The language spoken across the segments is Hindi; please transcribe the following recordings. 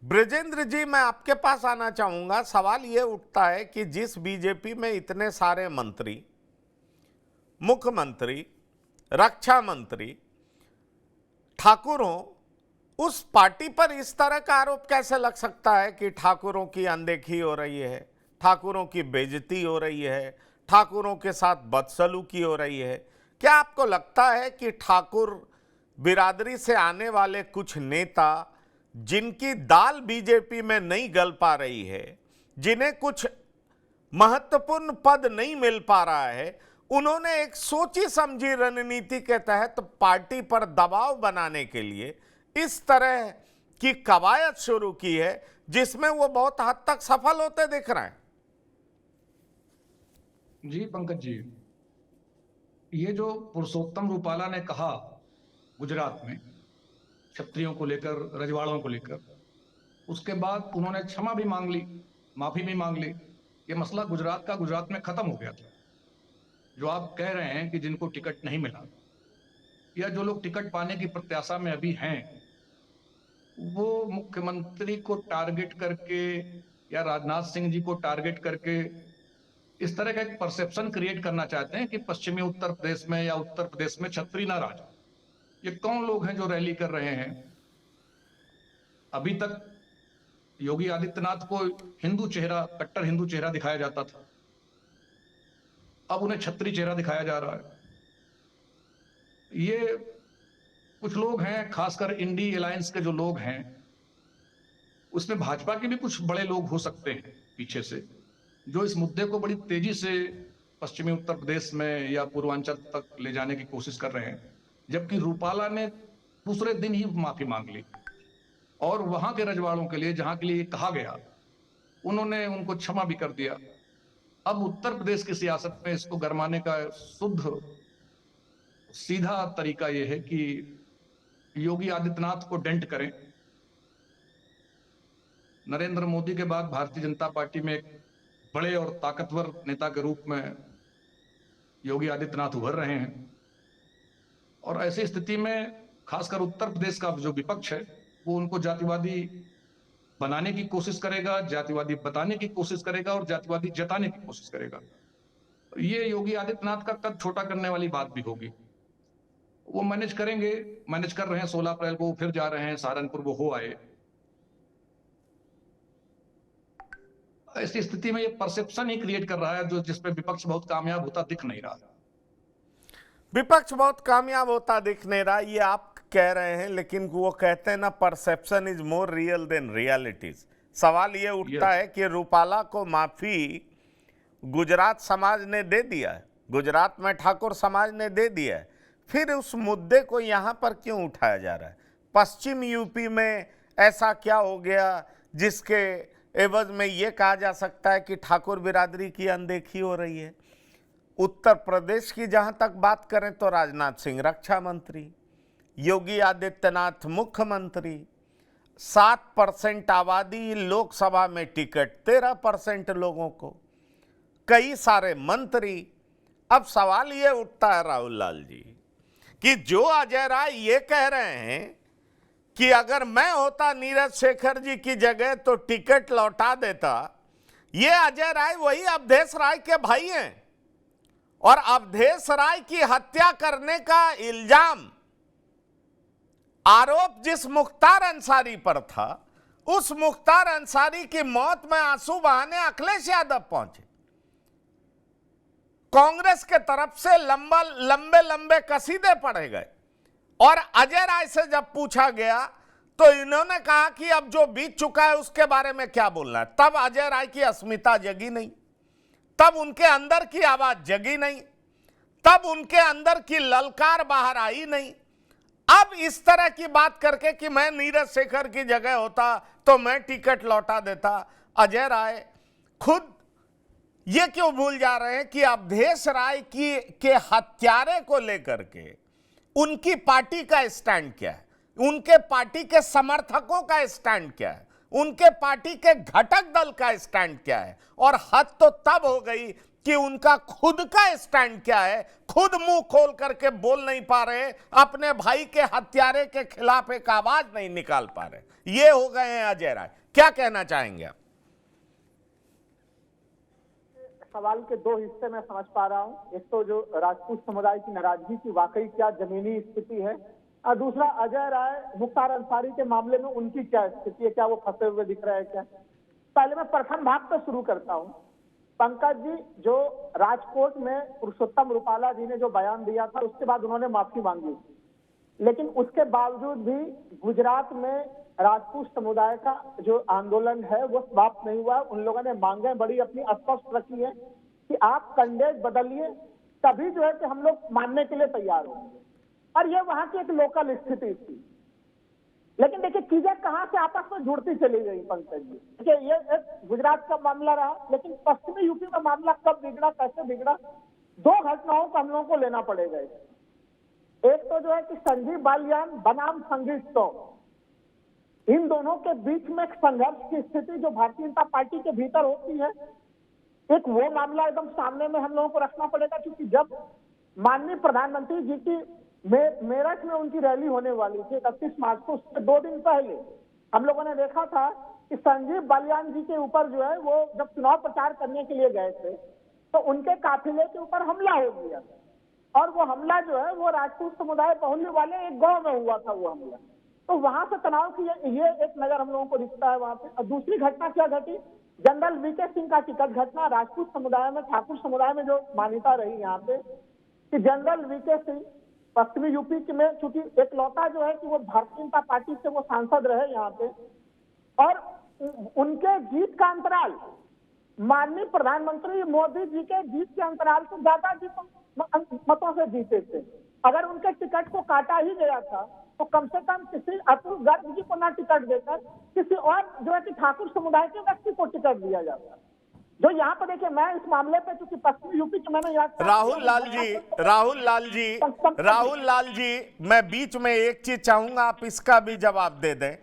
ब्रजेंद्र जी, मैं आपके पास आना चाहूंगा। सवाल यह उठता है कि जिस बीजेपी में इतने सारे मंत्री, मुख्यमंत्री, रक्षा मंत्री ठाकुर हो, उस पार्टी पर इस तरह का आरोप कैसे लग सकता है कि ठाकुरों की अनदेखी हो रही है, ठाकुरों की बेइज्जती हो रही है, ठाकुरों के साथ बदसलूकी हो रही है? क्या आपको लगता है कि ठाकुर बिरादरी से आने वाले कुछ नेता, जिनकी दाल बीजेपी में नहीं गल पा रही है, जिन्हें कुछ महत्वपूर्ण पद नहीं मिल पा रहा है, उन्होंने एक सोची समझी रणनीति के तहत पार्टी पर दबाव बनाने के लिए इस तरह की कवायद शुरू की है, जिसमें वो बहुत हद तक सफल होते दिख रहे हैं? जी पंकज जी, ये जो पुरुषोत्तम रूपाला ने कहा गुजरात में क्षत्रियों को लेकर, रजवाड़ों को लेकर, उसके बाद उन्होंने क्षमा भी मांग ली, माफी भी मांग ली। ये मसला गुजरात का गुजरात में खत्म हो गया था। जो आप कह रहे हैं कि जिनको टिकट नहीं मिला या जो लोग टिकट पाने की प्रत्याशा में अभी हैं, वो मुख्यमंत्री को टारगेट करके या राजनाथ सिंह जी को टारगेट करके इस तरह का एक परसेप्शन क्रिएट करना चाहते हैं कि पश्चिमी उत्तर प्रदेश में या उत्तर प्रदेश में छत्री ना राज। ये कौन लोग हैं जो रैली कर रहे हैं? अभी तक योगी आदित्यनाथ को हिंदू चेहरा, कट्टर हिंदू चेहरा दिखाया जाता था, अब उन्हें छत्री चेहरा दिखाया जा रहा है। ये कुछ लोग हैं, खासकर इंडी अलायंस के जो लोग हैं, उसमें भाजपा के भी कुछ बड़े लोग हो सकते हैं पीछे से, जो इस मुद्दे को बड़ी तेजी से पश्चिमी उत्तर प्रदेश में या पूर्वांचल तक ले जाने की कोशिश कर रहे हैं। जबकि रूपाला ने दूसरे दिन ही माफी मांग ली और वहां के रजवाड़ों के लिए, जहां के लिए कहा गया, उन्होंने उनको क्षमा भी कर दिया। अब उत्तर प्रदेश की सियासत में इसको गरमाने का शुद्ध सीधा तरीका यह है कि योगी आदित्यनाथ को डेंट करें। नरेंद्र मोदी के बाद भारतीय जनता पार्टी में एक बड़े और ताकतवर नेता के रूप में योगी आदित्यनाथ उभर रहे हैं, और ऐसी स्थिति में खासकर उत्तर प्रदेश का जो विपक्ष है, वो उनको जातिवादी बनाने की कोशिश करेगा, जातिवादी बताने की कोशिश करेगा और जातिवादी जताने की कोशिश करेगा। ये योगी आदित्यनाथ का कद छोटा करने वाली बात भी होगी। वो मैनेज करेंगे, मैनेज कर रहे हैं। 16 अप्रैल को वो फिर जा रहे हैं सहारनपुर, वो हो आए। ऐसी स्थिति में ये परसेप्शन ही क्रिएट कर रहा है जो जिसपे विपक्ष बहुत कामयाब होता दिख नहीं रहा। विपक्ष बहुत कामयाब होता दिख नहीं रहा, ये आप कह रहे हैं, लेकिन वो कहते हैं ना, perception is more real than realities. सवाल ये उठता है कि रूपाला को माफी गुजरात समाज ने दे दिया है, गुजरात में ठाकुर समाज ने दे दिया है, फिर उस मुद्दे को यहां पर क्यों उठाया जा रहा है? पश्चिम यूपी में ऐसा क्या हो गया जिसके एवज में यह कहा जा सकता है कि ठाकुर बिरादरी की अनदेखी हो रही है? उत्तर प्रदेश की जहां तक बात करें तो राजनाथ सिंह रक्षा मंत्री, योगी आदित्यनाथ मुख्यमंत्री, 7% आबादी, लोकसभा में टिकट 13% लोगों को, कई सारे मंत्री। अब सवाल यह उठता है राहुल लाल जी कि जो अजय राय ये कह रहे हैं कि अगर मैं होता नीरज शेखर जी की जगह तो टिकट लौटा देता, ये अजय राय वही अवधेश राय के भाई हैं, और अवधेश राय की हत्या करने का इल्जाम, आरोप जिस मुख्तार अंसारी पर था, उस मुख्तार अंसारी की मौत में आंसू बहाने अखिलेश यादव पहुंचे। कांग्रेस के तरफ से लंबे लंबे कसीदे पढ़े गए, और अजय राय से जब पूछा गया तो इन्होंने कहा कि अब जो बीत चुका है उसके बारे में क्या बोलना है। तब अजय राय की अस्मिता जगी नहीं, तब उनके अंदर की आवाज जगी नहीं, तब उनके अंदर की ललकार बाहर आई नहीं। अब इस तरह की बात करके कि मैं नीरज शेखर की जगह होता तो मैं टिकट लौटा देता, अजय राय खुद ये क्यों भूल जा रहे हैं कि अवधेश राय के हत्यारे को लेकर के उनकी पार्टी का स्टैंड क्या है, उनके पार्टी के समर्थकों का स्टैंड क्या है, उनके पार्टी के घटक दल का स्टैंड क्या है? और हद तो तब हो गई कि उनका खुद का स्टैंड क्या है, खुद मुंह खोल करके बोल नहीं पा रहे, अपने भाई के हत्यारे के खिलाफ एक आवाज नहीं निकाल पा रहे। ये हो गए हैं अजय राय। क्या कहना चाहेंगे आप? सवाल के दो हिस्से में समझ पा रहा हूं। एक तो जो राजपूत समुदाय की नाराजगी की वाकई क्या जमीनी स्थिति है, और दूसरा अजय राय मुख्तार अंसारी के मामले में उनकी क्या स्थिति है, क्या वो फंसे हुए दिख रहे हैं क्या। पहले मैं प्रथम भाग पे शुरू करता हूं। पंकज जी, जो राजकोट में पुरुषोत्तम रूपाला जी ने जो बयान दिया था उसके बाद उन्होंने माफी मांगी, लेकिन उसके बावजूद भी गुजरात में राजपूत समुदाय का जो आंदोलन है वो समाप्त नहीं हुआ। उन लोगों ने मांगे बड़ी अपनी स्पष्ट रखी है कि आप कैंडिडेट बदलिए, तभी जो है कि हम लोग मानने के लिए तैयार होंगे। और ये वहां की एक लोकल स्थिति थी। लेकिन देखिए चीजें कहां से आपस में जुड़ती चली गई पंकज जी। देखिए ये एक गुजरात का मामला रहा, लेकिन पश्चिमी यूपी का मामला कब बिगड़ा, कैसे बिगड़ा, दो घटनाओं को हम लोगों को लेना पड़ेगा। एक तो जो है कि संजीव बालियान बनाम संगीत तो, इन दोनों के बीच में एक संघर्ष की स्थिति जो भारतीय जनता पार्टी के भीतर होती है, एक वो मामला एकदम सामने में हम लोगों को रखना पड़ेगा। क्योंकि जब माननीय प्रधानमंत्री जी की मेरठ में उनकी रैली होने वाली थी 31 मार्च को, उससे 2 दिन पहले हम लोगों ने देखा था कि संजीव बालियान जी के ऊपर जो है वो जब चुनाव प्रचार करने के लिए गए थे तो उनके काफिले के ऊपर हमला हो गया, और वो हमला जो है वो राजपूत समुदाय बहुल्य वाले एक गांव में हुआ था वो हमला। तो वहां से तनाव की ये एक नजर हम लोगों को दिखता है वहां पे। और दूसरी घटना क्या घटी, जनरल वीके सिंह का टिकट घटना। राजपूत समुदाय में, ठाकुर समुदाय में जो मान्यता रही यहाँ पे कि जनरल वीके सिंह पश्चिमी यूपी में, चूंकि एक लौटा जो है कि वो भारतीय जनता पार्टी से वो सांसद रहे यहाँ पे, और उनके जीत का अंतराल माननीय प्रधानमंत्री मोदी जी के जीत के अंतराल से ज्यादा मतों से जीते थे। अगर उनके टिकट को काटा ही गया था तो कम से कम किसी अतुल गर्ग जी को ना टिकट देकर किसी और जो है कि ठाकुर समुदाय के व्यक्ति को टिकट दिया जाता। जो यहाँ पर देखिए, मैं इस मामले पे चूंकि पश्चिमी यूपी के मैंने याद राहुल लाल जी, मैं बीच में एक चीज चाहूंगा, आप इसका भी जवाब दे दें।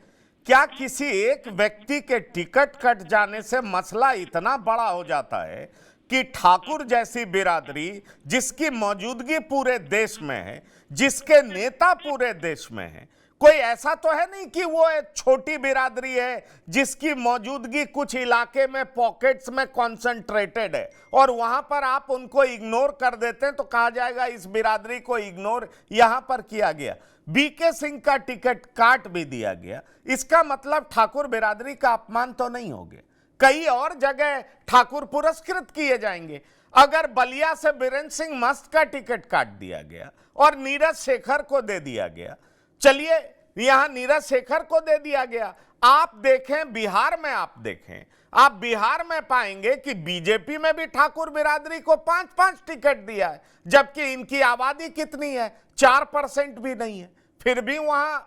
क्या किसी एक व्यक्ति के टिकट कट जाने से मसला इतना बड़ा हो जाता है कि ठाकुर जैसी बिरादरी जिसकी मौजूदगी पूरे देश में है, जिसके नेता पूरे देश में है, कोई ऐसा तो है नहीं कि वो एक छोटी बिरादरी है जिसकी मौजूदगी कुछ इलाके में पॉकेट्स में कॉन्सेंट्रेटेड है और वहां पर आप उनको इग्नोर कर देते हैं तो कहा जाएगा इस बिरादरी को इग्नोर यहां पर किया गया। बीके सिंह का टिकट काट भी दिया गया, इसका मतलब ठाकुर बिरादरी का अपमान तो नहीं हो गया। कई और जगह ठाकुर पुरस्कृत किए जाएंगे। अगर बलिया से बीरेंद्र सिंह मस्त का टिकट काट दिया गया और नीरज शेखर को दे दिया गया, चलिए यहां नीरज शेखर को दे दिया गया, आप देखें बिहार में, आप देखें, आप बिहार में पाएंगे कि बीजेपी में भी ठाकुर बिरादरी को 5-5 टिकट दिया है, जबकि इनकी आबादी कितनी है, 4% भी नहीं है, फिर भी वहां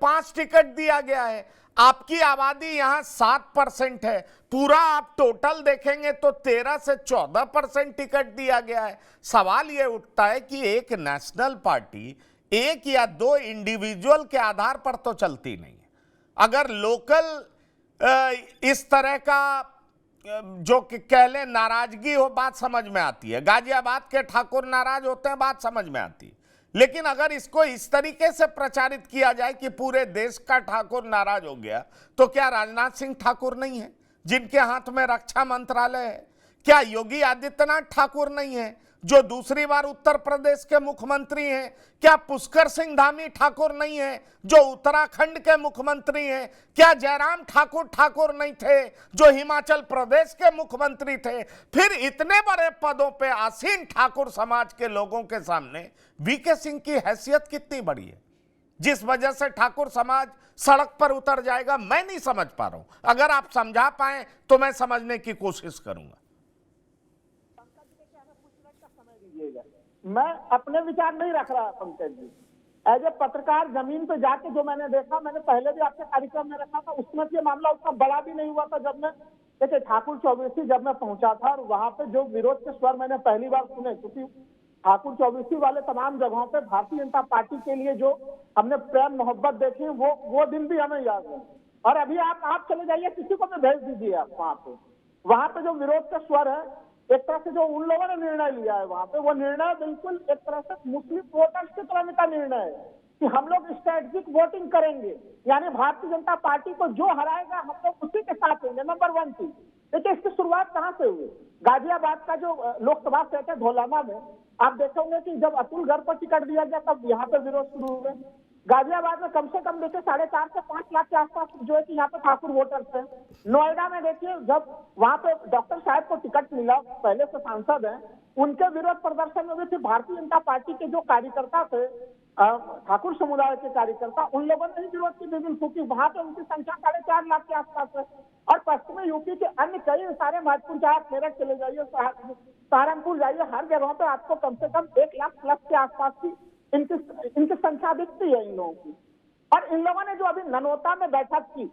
5 टिकट दिया गया है। आपकी आबादी यहां 7% है, पूरा आप टोटल देखेंगे तो 13 से 14% टिकट दिया गया है। सवाल यह उठता है कि एक नेशनल पार्टी एक या दो इंडिविजुअल के आधार पर तो चलती नहीं है। अगर लोकल इस तरह का जो कह ले नाराजगी हो, बात समझ में आती है, गाजियाबाद के ठाकुर नाराज होते हैं, बात समझ में आती है। लेकिन अगर इसको इस तरीके से प्रचारित किया जाए कि पूरे देश का ठाकुर नाराज हो गया, तो क्या राजनाथ सिंह ठाकुर नहीं है जिनके हाथ में रक्षा मंत्रालय है? क्या योगी आदित्यनाथ ठाकुर नहीं है जो दूसरी बार उत्तर प्रदेश के मुख्यमंत्री हैं? क्या पुष्कर सिंह धामी ठाकुर नहीं है जो उत्तराखंड के मुख्यमंत्री हैं? क्या जयराम ठाकुर नहीं थे जो हिमाचल प्रदेश के मुख्यमंत्री थे? फिर इतने बड़े पदों पे आसीन ठाकुर समाज के लोगों के सामने वीके सिंह की हैसियत कितनी बड़ी है, जिस वजह से ठाकुर समाज सड़क पर उतर जाएगा? मैं नहीं समझ पा रहा हूं। अगर आप समझा पाए तो मैं समझने की कोशिश करूंगा। मैं अपने विचार नहीं रख रहा पंकज जी। एज ए पत्रकार जमीन पे जाके जो मैंने देखा, मैंने पहले भी आपके कार्यक्रम में रखा था, उसमें ये मामला उतना बड़ा भी नहीं हुआ था। जब मैं देखिए ठाकुर चौबीसी जब मैं पहुंचा था और वहां पे जो विरोध के स्वर मैंने पहली बार सुने, क्योंकि ठाकुर चौबीसी वाले तमाम जगहों पे भारतीय जनता पार्टी के लिए जो हमने प्रेम मोहब्बत देखी वो दिन भी हमें याद है। और अभी आप चले जाइए, किसी को भी भेज दीजिए आप वहां पे जो विरोध का स्वर है एक तरह से जो उन लोगों ने निर्णय लिया है वहां पे, वो निर्णय बिल्कुल एक तरह से मुस्लिम वोटर्स के तरह का निर्णय है कि हम लोग स्ट्रेटेजिक वोटिंग करेंगे, यानी भारतीय जनता पार्टी को जो हराएगा हम लोग उसी के साथ होंगे। नंबर 1 चीज। देखिए इसकी शुरुआत कहां से हुई? गाजियाबाद का जो लोकसभा सीट है धौलाना में, आप देखोगे कि जब अतुल गर्ग को टिकट दिया गया तब यहाँ पे विरोध शुरू हुए। गाजियाबाद में कम से कम देखिए 4.5 से 5 लाख के आसपास जो है कि यहाँ पे ठाकुर वोटर्स हैं। नोएडा में देखिए जब वहां पे डॉक्टर साहब को टिकट मिला, पहले से सांसद हैं, उनके विरोध प्रदर्शन में भी फिर भारतीय जनता पार्टी के जो कार्यकर्ता थे, ठाकुर समुदाय के कार्यकर्ता, उन लोगों ने ही विरोध की बिगुल फूकी। वहां पे उनकी संख्या 4.5 लाख के आसपास है। और पश्चिमी यूपी के अन्य कई सारे महत्वपूर्ण, चाहे आप मेरठ चले जाइए, सहारनपुर जाइए, हर जगह पे आपको कम से कम 1 लाख प्लस के आसपास की इनकी संख्या दिखती है इन लोगों की। और इन लोगों ने जो अभी ननौता में बैठक की,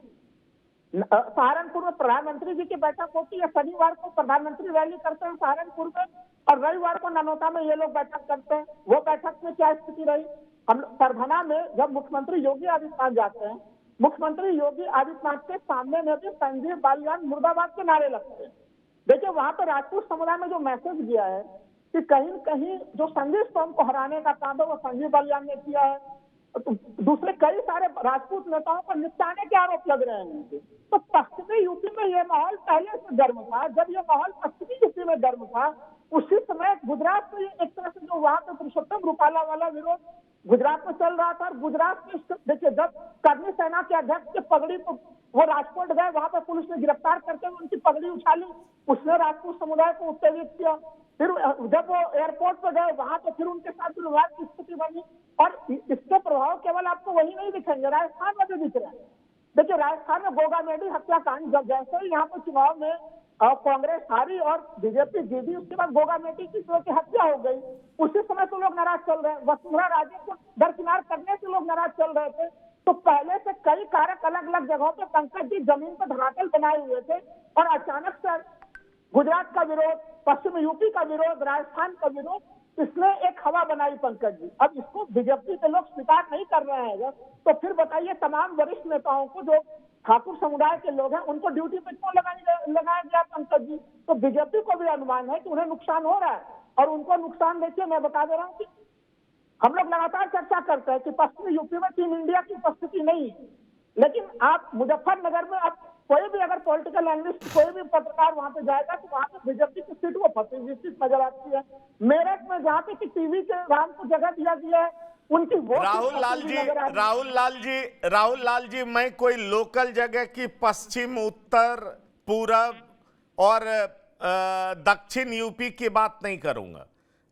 सहारनपुर में प्रधानमंत्री जी की बैठक होती है, शनिवार को प्रधानमंत्री रैली करते हैं सहारनपुर में, और रविवार को ननौता में ये लोग बैठक करते हैं। वो बैठक में क्या स्थिति रही? हम सरभना में जब मुख्यमंत्री योगी आदित्यनाथ जाते हैं, मुख्यमंत्री योगी आदित्यनाथ के सामने में भी संजीव बालियान मुर्दाबाद के नारे लगते हैं। देखिए वहां पर राजपूत समुदाय में जो मैसेज दिया है कि कहीं न कहीं जो संजीव सोम को हराने का काम है वो संजीव बालियान ने किया है, तो दूसरे कई सारे राजपूत नेताओं पर निपटाने के आरोप लग रहे हैं उनके। तो पश्चिमी यूपी में ये माहौल पहले से गर्म था। जब ये माहौल पश्चिमी यूपी में गर्म था, उसी समय गुजरात में एक तरह से जो वहां पे पुरुषोत्तम रूपाला वाला विरोध गुजरात में चल रहा था। और गुजरात में देखिए जब करनी सेना के अध्यक्ष की पगड़ी को वो राजकोट गए, वहां पर पुलिस ने गिरफ्तार करके उनकी पगड़ी उछाली, उसने राजपूत समुदाय को उत्तेजित किया। फिर जब वो एयरपोर्ट पर गए वहां तो फिर उनके साथ विवाद की स्थिति बनी। और इसके प्रभाव केवल आपको वही नहीं दिखेंगे, राजस्थान में भी दिख रहे हैं। देखिए राजस्थान में गोगा मेडी हत्याकांड, जब जैसे ही यहाँ पर चुनाव में कांग्रेस हारी और बीजेपी जीती, उसके बाद गोगा मेडी की हत्या हो गई, उसी समय तो लोग नाराज चल रहे हैं। वसुंधरा राजे को दरकिनार करने से लोग नाराज चल रहे थे। तो पहले से कई कारक अलग अलग जगहों पर पंकज जी जमीन पर धरातल बनाए हुए थे, और अचानक से गुजरात का विरोध, पश्चिम यूपी का विरोध, राजस्थान का विरोध, इसने एक हवा बनाई पंकज जी। अब इसको बीजेपी के लोग स्वीकार नहीं कर रहे हैं, तो फिर बताइए तमाम वरिष्ठ नेताओं को जो ठाकुर समुदाय के लोग हैं उनको ड्यूटी पे क्यों लगाया गया पंकज जी? तो बीजेपी को भी अनुमान है कि उन्हें नुकसान हो रहा है, और उनको नुकसान देखिए मैं बता दे रहा हूँ कि हम लोग लगातार चर्चा करते हैं कि पश्चिमी यूपी में टीम इंडिया की उपस्थिति नहीं है, लेकिन आप मुजफ्फरनगर में आप कोई भी अगर पॉलिटिकल एनालिस्ट, कोई भी पत्रकार वहां पे जाएगा तो वहां पे बीजेपी की सीट वो फंसी हुई सीट नजर आती है। मेरठ में जहाँ पे कि टीवी के नाम को जगह दिया गया है, उनकी वोट राहुल लाल जी, मैं कोई लोकल जगह की पश्चिम, उत्तर, पूरब और दक्षिण यूपी की बात नहीं करूंगा।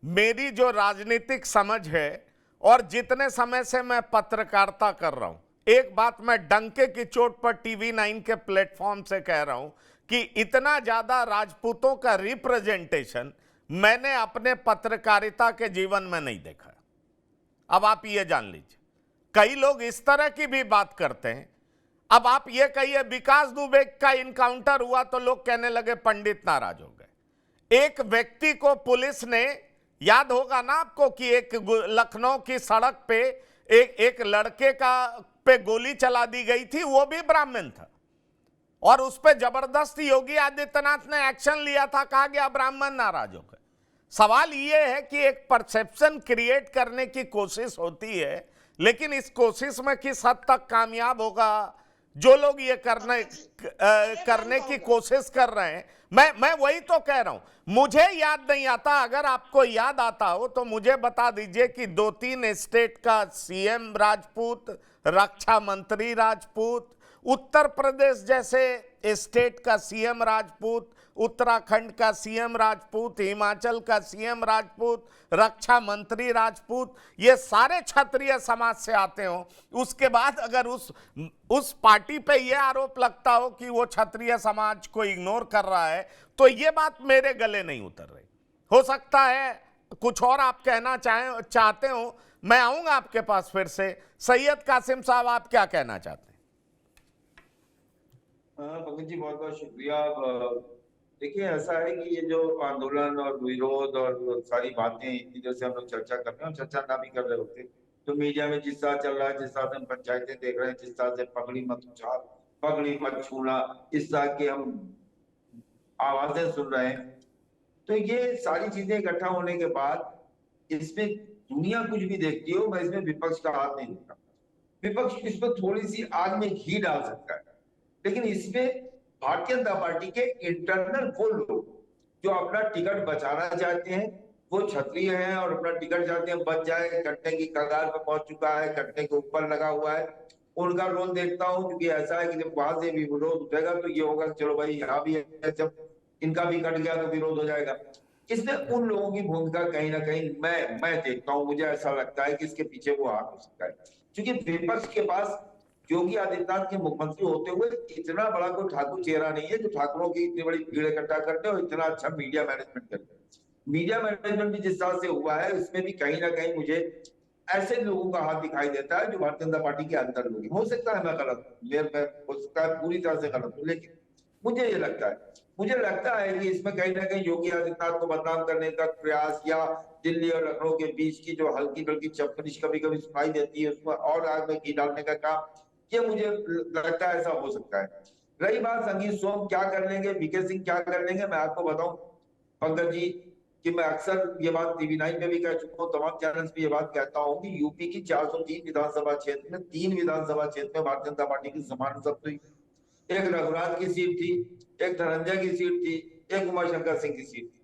मेरी जो राजनीतिक समझ है और जितने समय से मैं पत्रकारिता कर रहा हूं, एक बात मैं डंके की चोट पर टीवी 9 के प्लेटफॉर्म से कह रहा हूं कि इतना ज्यादा राजपूतों का रिप्रेजेंटेशन मैंने अपने पत्रकारिता के जीवन में नहीं देखा। अब आप ये जान लीजिए, कई लोग इस तरह की भी बात करते हैं। अब आप ये कहिए विकास दुबे का इनकाउंटर हुआ तो लोग कहने लगे पंडित नाराज हो गए। एक व्यक्ति को पुलिस ने, याद होगा ना आपको कि एक लखनऊ की सड़क पे एक लड़के पे गोली चला दी गई थी, वो भी ब्राह्मण था, और उस पे जबरदस्त योगी आदित्यनाथ ने एक्शन लिया था, कहा गया ब्राह्मण नाराज हो गए। सवाल ये है कि एक परसेप्शन क्रिएट करने की कोशिश होती है, लेकिन इस कोशिश में किस हद तक कामयाब होगा जो लोग ये करने की कोशिश कर रहे हैं। मैं वही तो कह रहा हूं, मुझे याद नहीं आता, अगर आपको याद आता हो तो मुझे बता दीजिए कि 2-3 स्टेट का सीएम राजपूत, रक्षा मंत्री राजपूत, उत्तर प्रदेश जैसे स्टेट का सीएम राजपूत, उत्तराखंड का सीएम राजपूत, हिमाचल का सीएम राजपूत, रक्षा मंत्री राजपूत, ये सारे क्षत्रिय समाज से आते हो। उसके बाद अगर उस पार्टी पे ये आरोप लगता हो कि वो क्षत्रिय समाज को इग्नोर कर रहा है, तो ये बात मेरे गले नहीं उतर रही। हो सकता है कुछ और आप कहना चाहते हो, मैं आऊंगा आपके पास फिर से। सैयद कासिम साहब, आप क्या कहना चाहते हैं? पंकज जी बहुत बहुत शुक्रिया। देखिए ऐसा है कि ये जो आंदोलन और विरोध और सारी बातें इतनी देर से हम लोग चर्चा कर रहे हैं, चर्चा ना भी कर रहे होते तो मीडिया में जिस तरह चल रहा है, जिस तरह से हम पंचायतें देख रहे हैं, जिस तरह से पगड़ी मत उछाल, पगड़ी मत छूना, इस तरह की हम आवाजें सुन रहे हैं, तो ये सारी चीजें इकट्ठा होने के बाद इसमें दुनिया कुछ भी देखती हो, मैं इसमें विपक्ष का हाथ नहीं देखता। विपक्ष इस पर थोड़ी सी आग में घी डाल सकता है, लेकिन इसमें भारतीय जनता पार्टी के इंटरनल वो लोग जो अपना टिकट बचाना चाहते हैं, वो क्षत्रिय हैं और अपना टिकट चाहते हैं बच जाए, कटने की कगार पर पहुंच चुका है, कटने के ऊपर लगा हुआ है, उनका रोल देखता हूं। क्योंकि ऐसा है कि जब वहां से भी विरोध उठेगा तो ये होगा चलो भाई यहाँ भी है, जब इनका भी कट गया तो विरोध हो जाएगा। इसमें उन लोगों की भूमिका कहीं ना कहीं मैं देखता हूं, मुझे ऐसा लगता है कि इसके पीछे वो हाथ हो सकता है, क्योंकि विपक्ष के पास योगी आदित्यनाथ के मुख्यमंत्री होते हुए इतना बड़ा कोई ठाकुर चेहरा नहीं है जो ठाकुरों की इतनी बड़ी भीड़ इकट्ठा करते और इतना अच्छा मीडिया मैनेजमेंट करते। मीडिया मैनेजमेंट भी जिस तरह से हुआ है इसमें भी कहीं ना कहीं मुझे ऐसे लोगों का हाथ दिखाई देता है जो भारतीय जनता पार्टी के अंदर लोग, हो सकता है मैं गलत हूं, हो सकता है पूरी तरह से गलत हूं, लेकिन मुझे ये लगता है कि इसमें कहीं ना कहीं योगी आदित्यनाथ को बदनाम करने का प्रयास या दिल्ली और लखनऊ के बीच की जो हल्की बल्कि चप्पलिश कभी कभी सुनाई देती है उसमें और आग में घी डालने का काम, ये मुझे लगता है ऐसा हो सकता है। रही बात संगीत सोम क्या कर लेंगे, वीके सिंह क्या कर लेंगे, मैं आपको बताऊं पंकज जी कि मैं अक्सर ये बात TV9 पे भी कह चुका हूँ, तमाम चैनल्स पे ये बात कहता हूँ कि यूपी की 403 विधानसभा क्षेत्र में 3 विधानसभा क्षेत्र में भारतीय जनता पार्टी की जमानत जब्त हुई। एक रघुराज की सीट थी, एक धनंजय की सीट थी, एक उमाशंकर सिंह की सीट थी।